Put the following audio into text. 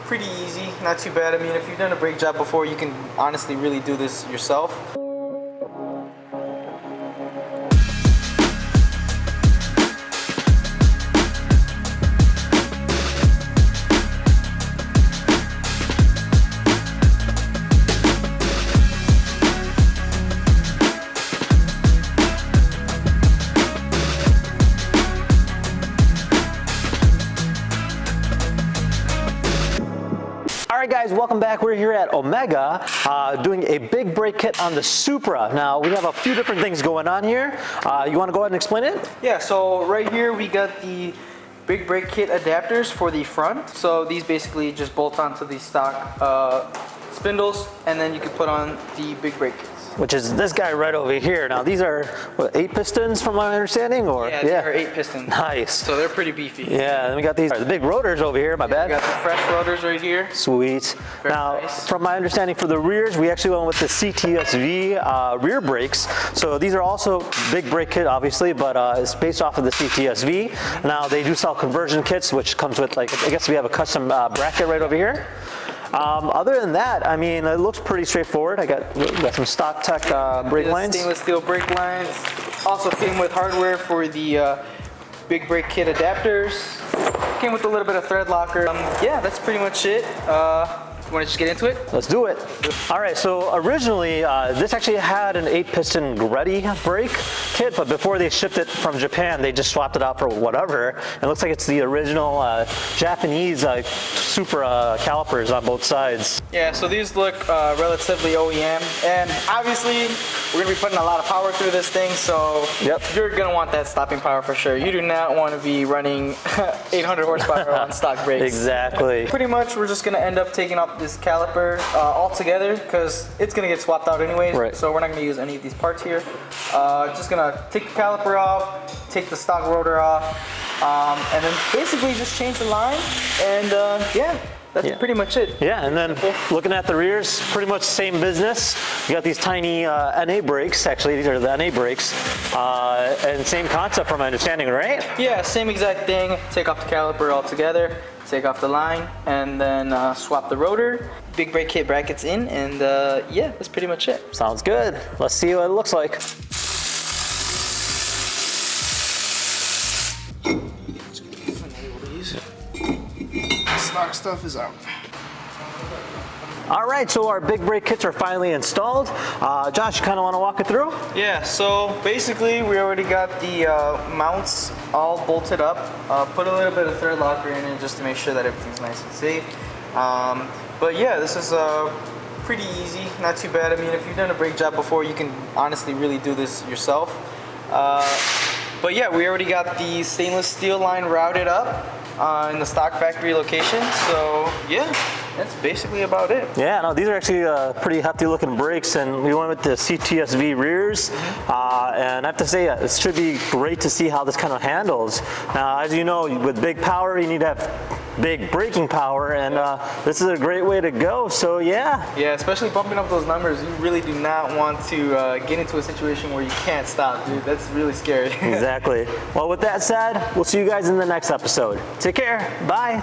pretty easy, not too bad. I mean, if you've done a brake job before, you can honestly really do this yourself. Alright guys, welcome back. We're here at Omega doing a big brake kit on the Supra. Now we have a few different things going on here. You want to go ahead and explain it? Yeah, so right here we got the big brake kit adapters for the front. So these basically just bolt onto the stock spindles, and then you can put on the big brake kits. Which is this guy right over here. Now these are, what, 8 pistons from my understanding? Or Yeah, these are 8 pistons. Nice. So they're pretty beefy. Yeah, then we got these, the big rotors over here, my bad. We got the fresh rotors right here. Sweet. Very now, nice. From my understanding for the rears, we actually went with the CTS-V rear brakes. So these are also big brake kit, obviously, but it's based off of the CTS-V. Now they do sell conversion kits, which comes with, like, I guess we have a custom bracket right over here. Other than that, I mean, it looks pretty straightforward. I got some stock tech brake lines. Stainless steel brake lines. Also came with hardware for the big brake kit adapters. Came with a little bit of thread locker. Yeah, that's pretty much it. You want to just get into it? Let's do it. All right, so originally this actually had an 8-piston Gretty brake kit, but before they shipped it from Japan, they just swapped it out for whatever. It looks like it's the original Japanese Supra calipers on both sides. Yeah, so these look relatively OEM, and obviously we're gonna be putting a lot of power through this thing, so you're gonna want that stopping power for sure. You do not want to be running 800 horsepower on stock brakes. Exactly. Pretty much we're just gonna end up taking off this caliper altogether because it's gonna get swapped out anyways. Right. So we're not gonna use any of these parts here. Just gonna take the caliper off, take the stock rotor off, and then basically just change the line, and yeah. That's pretty much it. Yeah, and then looking at the rears, pretty much same business. You got these tiny NA brakes, actually, these are the NA brakes, and same concept from my understanding, right? Yeah, same exact thing. Take off the caliper altogether, take off the line, and then swap the rotor, big brake kit brackets in, and yeah, that's pretty much it. Sounds good. Let's see what it looks like. Stock stuff is out. All right, so our big brake kits are finally installed. Josh, you kind of want to walk it through? Yeah, so basically we already got the mounts all bolted up. Put a little bit of thread locker in it just to make sure that everything's nice and safe. But yeah, this is pretty easy, not too bad. I mean, if you've done a brake job before, you can honestly really do this yourself. But yeah, we already got the stainless steel line routed up in the stock factory location, so yeah, that's basically about it. Yeah, no, these are actually pretty hefty looking brakes, and we went with the CTS-V rears, and I have to say, it should be great to see how this kind of handles. Now, as you know, with big power, you need to have big braking power, and this is a great way to go, so yeah. Yeah, especially bumping up those numbers, you really do not want to get into a situation where you can't stop, dude. That's really scary. Exactly. Well, with that said, we'll see you guys in the next episode. Take care. Bye.